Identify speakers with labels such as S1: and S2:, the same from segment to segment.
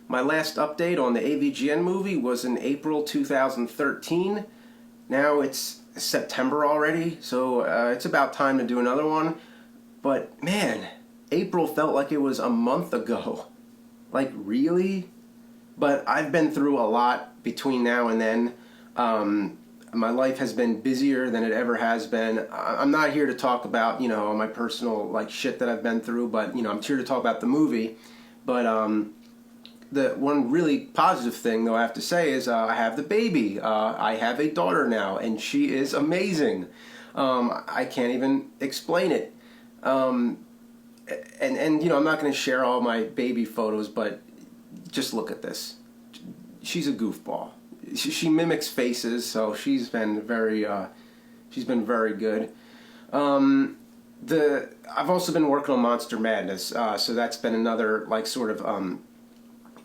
S1: My last update on the AVGN movie was in April 2013. Now it's September already, so it's about time to do another one. But man, April felt like it was a month ago. Like, really? But I've been through a lot between now and then. My life has been busier than it ever has been. I'm not here to talk about, my personal, shit that I've been through, but, I'm here to talk about the movie. But the one really positive thing, though, I have to say is I have the baby. I have a daughter now, and she is amazing. I can't even explain it. And I'm not going to share all my baby photos, but just look at this. She's a goofball. She mimics faces, so she's been very good. I've also been working on Monster Madness, so that's been another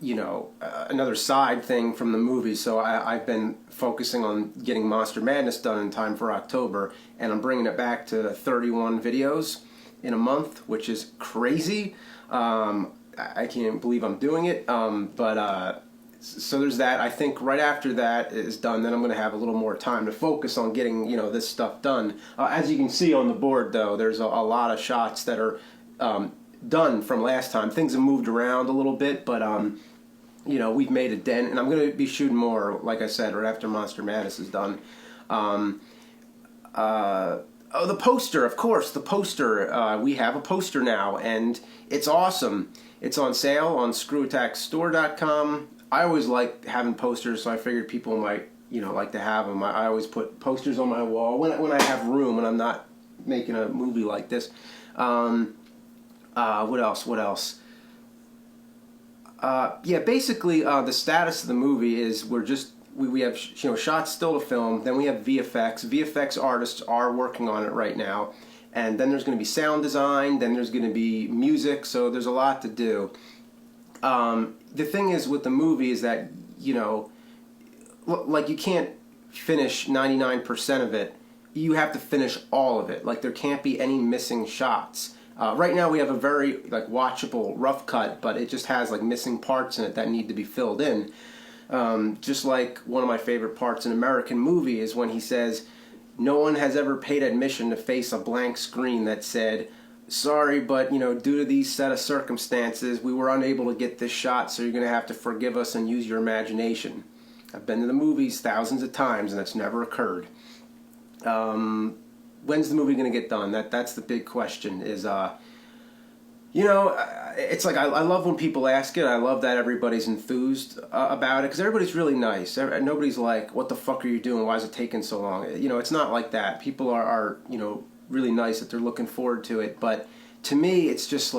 S1: another side thing from the movie. So I've been focusing on getting Monster Madness done in time for October, and I'm bringing it back to 31 videos in a month, which is crazy. I can't believe I'm doing it, so there's that. I think right after that is done, then I'm going to have a little more time to focus on getting, this stuff done. As you can see on the board, though, there's a lot of shots that are done from last time. Things have moved around a little bit, but, we've made a dent, and I'm going to be shooting more, like I said, right after Monster Madness is done. The poster, of course, the poster. We have a poster now, and it's awesome. It's on sale on screwattackstore.com. I always like having posters, so I figured people might, like to have them. I always put posters on my wall when I have room, when I'm not making a movie like this. What else? Basically, the status of the movie is we have shots still to film. Then we have VFX. VFX artists are working on it right now, and then there's going to be sound design. Then there's going to be music. So there's a lot to do. The thing is with the movie is that, you can't finish 99% of it. You have to finish all of it. There can't be any missing shots. Right now we have a very, watchable rough cut, but it just has, missing parts in it that need to be filled in. Just like one of my favorite parts in American movie is when he says, "No one has ever paid admission to face a blank screen that said, 'Sorry, but, due to these set of circumstances, we were unable to get this shot, so you're going to have to forgive us and use your imagination.'" I've been to the movies thousands of times, and it's never occurred. When's the movie going to get done? That's the big question. Is it's I love when people ask it. I love that everybody's enthused about it, because everybody's really nice. Nobody's like, "What the fuck are you doing? Why is it taking so long?" It's not like that. People are really nice that they're looking forward to it, but to me it's just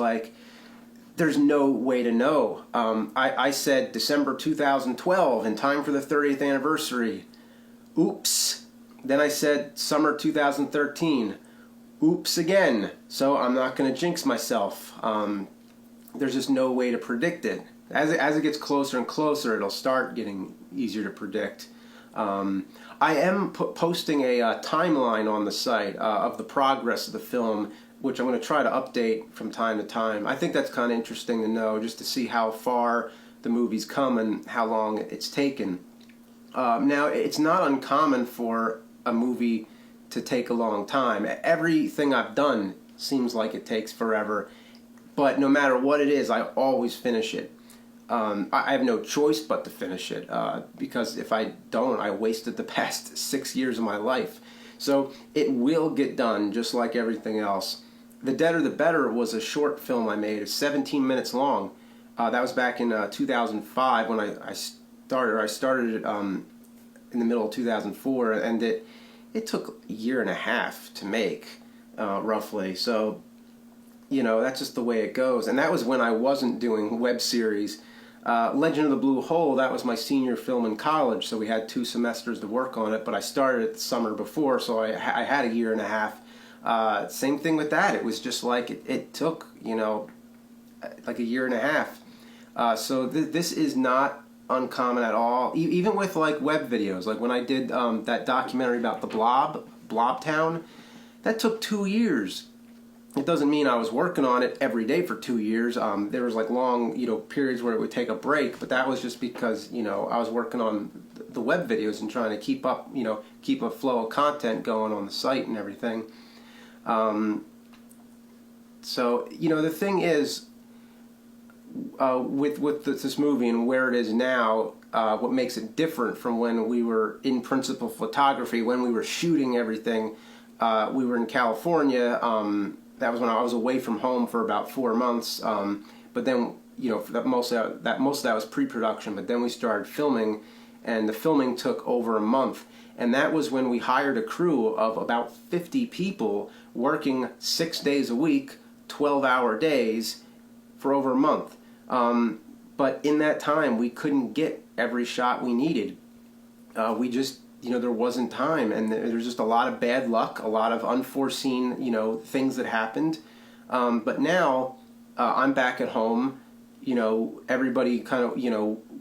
S1: there's no way to know. I said December 2012 in time for the 30th anniversary. Oops. Then I said summer 2013. Oops again. So I'm not going to jinx myself. There's just no way to predict it. As it gets closer and closer, it'll start getting easier to predict. I am posting a timeline on the site of the progress of the film, which I'm going to try to update from time to time. I think that's kind of interesting to know, just to see how far the movie's come and how long it's taken. Now, it's not uncommon for a movie to take a long time. Everything I've done seems like it takes forever, but no matter what it is, I always finish it. I have no choice but to finish it, because if I don't, I wasted the past 6 years of my life. So it will get done, just like everything else. The Deader the Better was a short film I made. It's 17 minutes long. That was back in 2005 when I started. I started it in the middle of 2004, and it took a year and a half to make, roughly. So, that's just the way it goes. And that was when I wasn't doing web series. Legend of the Blue Hole, that was my senior film in college, so we had 2 semesters to work on it, but I started it the summer before, so I had a year and a half. Same thing with that. It was just it took, a year and a half. So this is not uncommon at all, even with web videos. When I did that documentary about the Blob Town, that took 2 years. It doesn't mean I was working on it every day for 2 years. There was like long, periods where it would take a break, but that was just because, I was working on the web videos and trying to keep up, keep a flow of content going on the site and everything. So, the thing is, with this movie and where it is now, what makes it different from when we were in principal photography, when we were shooting everything, we were in California. That was when I was away from home for about 4 months. But then, most of that was pre-production. But then we started filming, and the filming took over a month. And that was when we hired a crew of about 50 people working 6 days a week, 12-hour days for over a month. But in that time, we couldn't get every shot we needed. We just, there wasn't time, and there's just a lot of bad luck, a lot of unforeseen, things that happened. But now, I'm back at home. Everybody kind of,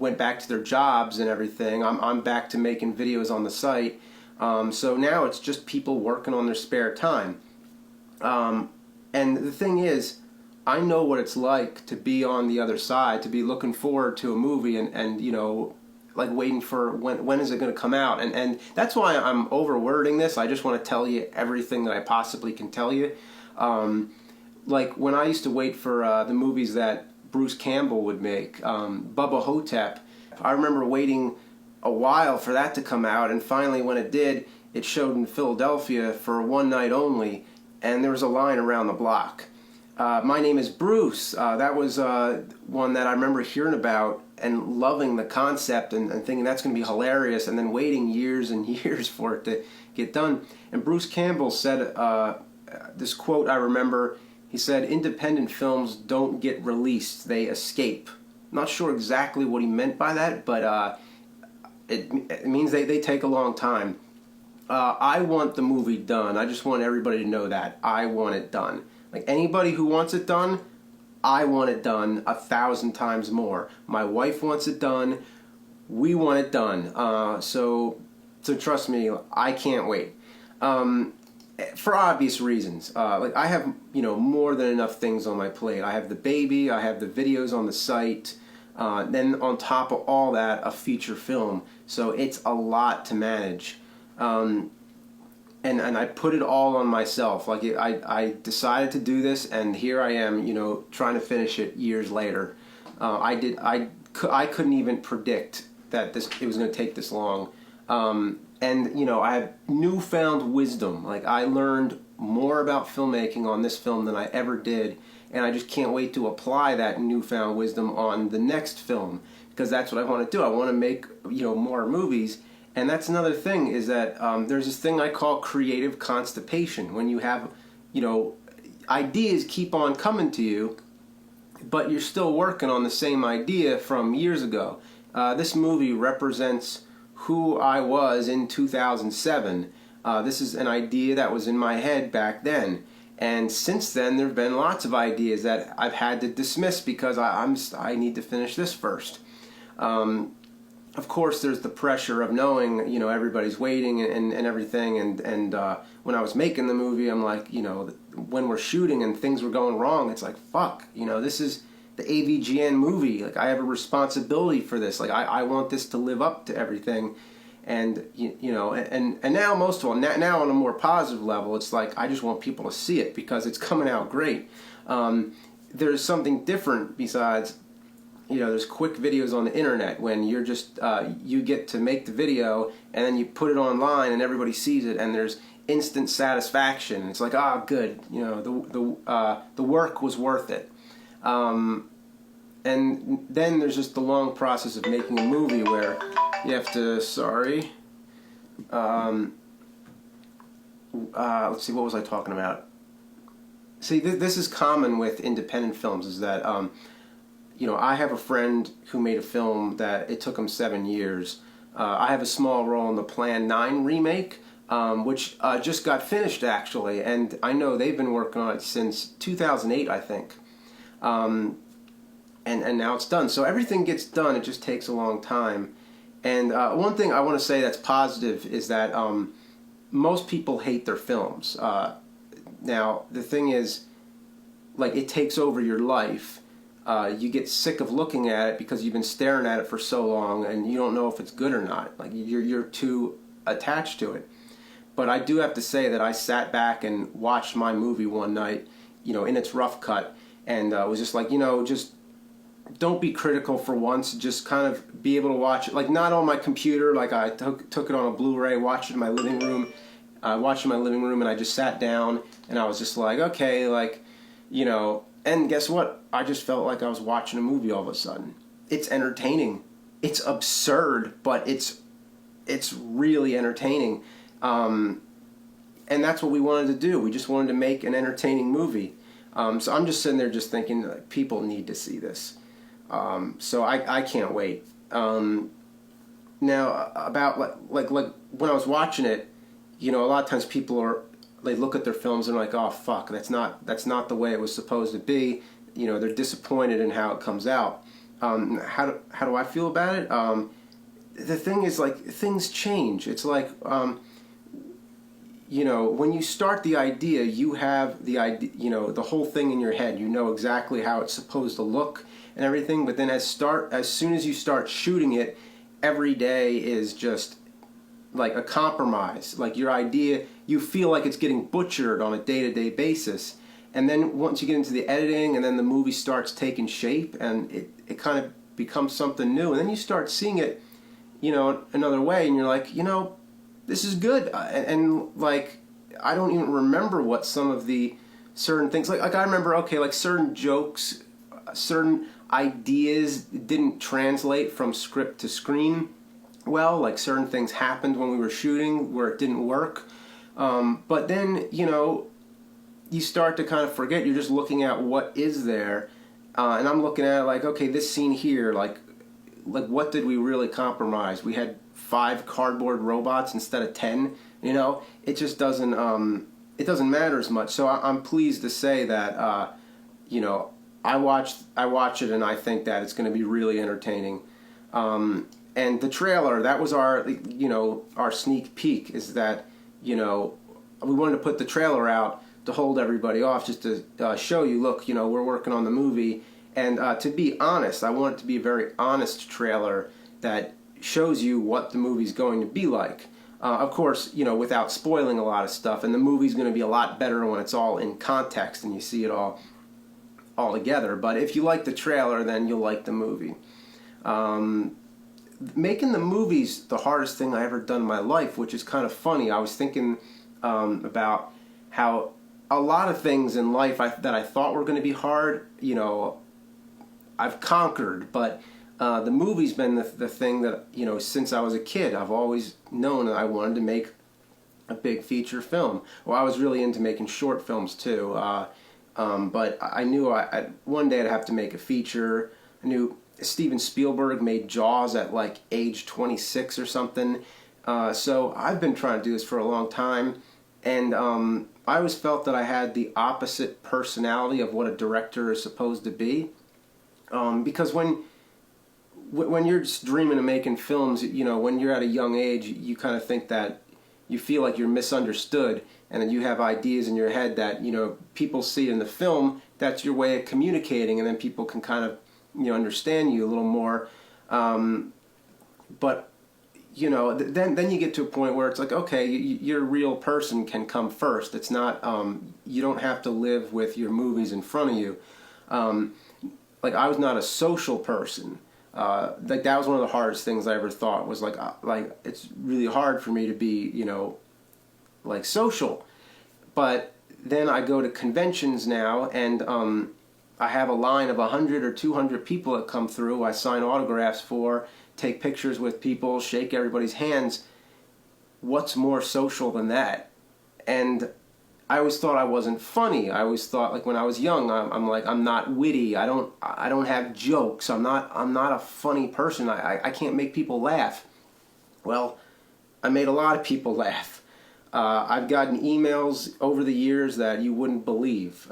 S1: went back to their jobs and everything. I'm back to making videos on the site. So now it's just people working on their spare time. And the thing is, I know what it's like to be on the other side, to be looking forward to a movie and like waiting for when is it going to come out. And that's why I'm over-wording this. I just want to tell you everything that I possibly can tell you. Like when I used to wait for the movies that Bruce Campbell would make, Bubba Hotep, I remember waiting a while for that to come out, and finally when it did, it showed in Philadelphia for one night only, and there was a line around the block. My name is Bruce. That was one that I remember hearing about and loving the concept and thinking that's going to be hilarious, and then waiting years and years for it to get done. And Bruce Campbell said this quote I remember. He said, "Independent films don't get released, they escape." I'm not sure exactly what he meant by that, but it means they take a long time. I want the movie done. I just want everybody to know that. I want it done. Like anybody who wants it done, I want it done 1,000 times more. My wife wants it done. We want it done. So trust me, I can't wait. For obvious reasons. Like I have, more than enough things on my plate. I have the baby. I have the videos on the site. Then on top of all that, a feature film. So it's a lot to manage. And I put it all on myself. Like I decided to do this, and here I am, trying to finish it years later. I couldn't even predict that it was going to take this long. And I have newfound wisdom. Like I learned more about filmmaking on this film than I ever did, and I just can't wait to apply that newfound wisdom on the next film, because that's what I want to do. I want to make more movies. And that's another thing, is that there's this thing I call creative constipation. When you have, ideas keep on coming to you, but you're still working on the same idea from years ago. This movie represents who I was in 2007. This is an idea that was in my head back then. And since then, there have been lots of ideas that I've had to dismiss because I need to finish this first. Of course, there's the pressure of knowing, everybody's waiting and everything. And when I was making the movie, I'm like, when we're shooting and things were going wrong, it's like, fuck, this is the AVGN movie. Like, I have a responsibility for this. Like, I want this to live up to everything. And, and now most of all, now on a more positive level, it's like, I just want people to see it because it's coming out great. There's something different besides, there's quick videos on the internet when you're just, you get to make the video and then you put it online and everybody sees it and there's instant satisfaction. It's like, good, the work was worth it. And then there's just the long process of making a movie where you have to, let's see, what was I talking about? See, this is common with independent films, is that, I have a friend who made a film that it took him 7 years. I have a small role in the Plan 9 remake, which just got finished, actually, and I know they've been working on it since 2008, I think. And now it's done. So everything gets done, it just takes a long time. And one thing I want to say that's positive is that most people hate their films. Now, the thing is, like it takes over your life. You get sick of looking at it because you've been staring at it for so long, and you don't know if it's good or not. Like you're too attached to it. But I do have to say that I sat back and watched my movie one night, in its rough cut, and was just like, just don't be critical for once. Just kind of be able to watch it, like not on my computer. Like I took it on a Blu-ray, watched it in my living room. Watched in my living room, and I just sat down, and I was just like, okay, like, and guess what? I just felt like I was watching a movie all of a sudden. It's entertaining. It's absurd, but it's really entertaining. And that's what we wanted to do. We just wanted to make an entertaining movie. So I'm just sitting there just thinking, like, people need to see this. So I can't wait. Now, about, like when I was watching it, a lot of times people they look at their films and are like, oh fuck, that's not the way it was supposed to be. They're disappointed in how it comes out. How do I feel about it? The thing is, like, things change. It's like, when you start the idea, you have the idea, the whole thing in your head. You know exactly how it's supposed to look and everything. But then as soon as you start shooting it, every day is just like a compromise. Like your idea, you feel like it's getting butchered on a day-to-day basis. And then once you get into the editing, and then the movie starts taking shape, and it kind of becomes something new. And then you start seeing it, another way, and you're like, this is good. And like, I don't even remember what some of the certain things, like I remember, okay, like certain jokes, certain ideas didn't translate from script to screen. Well, like certain things happened when we were shooting where it didn't work. But then, you start to kind of forget. You're just looking at what is there. And I'm looking at it like, okay, this scene here, like what did we really compromise? We had 5 cardboard robots instead of 10. It just doesn't, it doesn't matter as much. So I'm pleased to say that, I watch it and I think that it's going to be really entertaining. And the trailer, that was our sneak peek, is that, we wanted to put the trailer out to hold everybody off, just to show you, look, we're working on the movie. And to be honest, I want it to be a very honest trailer that shows you what the movie's going to be like. Of course, without spoiling a lot of stuff. And the movie's going to be a lot better when it's all in context and you see it all together. But if you like the trailer, then you'll like the movie. Making the movie's the hardest thing I ever done in my life, which is kind of funny. I was thinking about how a lot of things in life that I thought were going to be hard, I've conquered. But the movie's been the thing that, since I was a kid, I've always known that I wanted to make a big feature film. Well, I was really into making short films too. But I knew one day I'd have to make a feature. I knew Steven Spielberg made Jaws at like age 26 or something. So I've been trying to do this for a long time. And I always felt that I had the opposite personality of what a director is supposed to be. Because when you're just dreaming of making films, when you're at a young age, you kind of think that you feel like you're misunderstood, and then you have ideas in your head that, people see in the film. That's your way of communicating, and then people can kind of, understand you a little more. But, then you get to a point where it's like, okay, your real person can come first. It's not, you don't have to live with your movies in front of you. Like, I was not a social person. Like, that was one of the hardest things I ever thought, was like it's really hard for me to be, like, social. But then I go to conventions now, and I have a line of 100 or 200 people that come through. I sign autographs for, take pictures with people, shake everybody's hands. What's more social than that? And I always thought I wasn't funny. I always thought, like, when I was young, I'm not witty. I don't have jokes. I'm not a funny person. I can't make people laugh. Well, I made a lot of people laugh. I've gotten emails over the years that you wouldn't believe.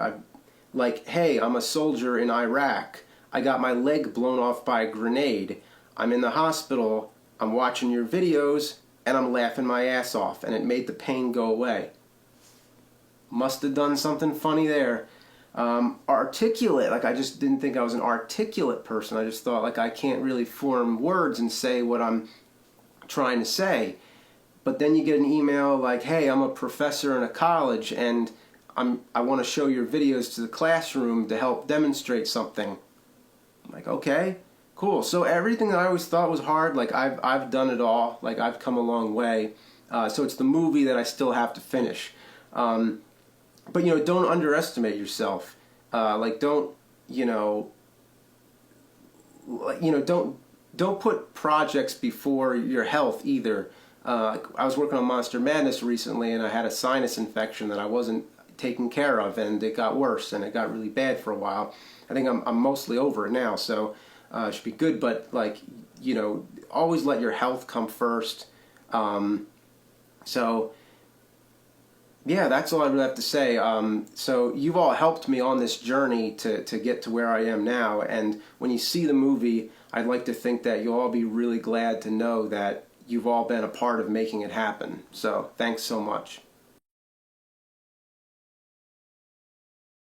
S1: Like, hey, I'm a soldier in Iraq. I got my leg blown off by a grenade. I'm in the hospital. I'm watching your videos, and I'm laughing my ass off, and it made the pain go away. Must have done something funny there. Articulate. Like, I just didn't think I was an articulate person. I just thought, like, I can't really form words and say what I'm trying to say. But then you get an email like, hey, I'm a professor in a college and I want to show your videos to the classroom to help demonstrate something. I'm like, okay, cool. So everything that I always thought was hard, like I've done it all. Like, I've come a long way. So it's the movie that I still have to finish. But, you know, don't underestimate yourself. Like, don't put projects before your health either. I was working on Monster Madness recently, and I had a sinus infection that I wasn't taking care of, and it got worse, and it got really bad for a while. I think I'm mostly over it now, so it should be good. But, like, you know, always let your health come first. So yeah, that's all I really have to say. So you've all helped me on this journey to get to where I am now, and when you see the movie, I'd like to think that you'll all be really glad to know that you've all been a part of making it happen. So thanks so much.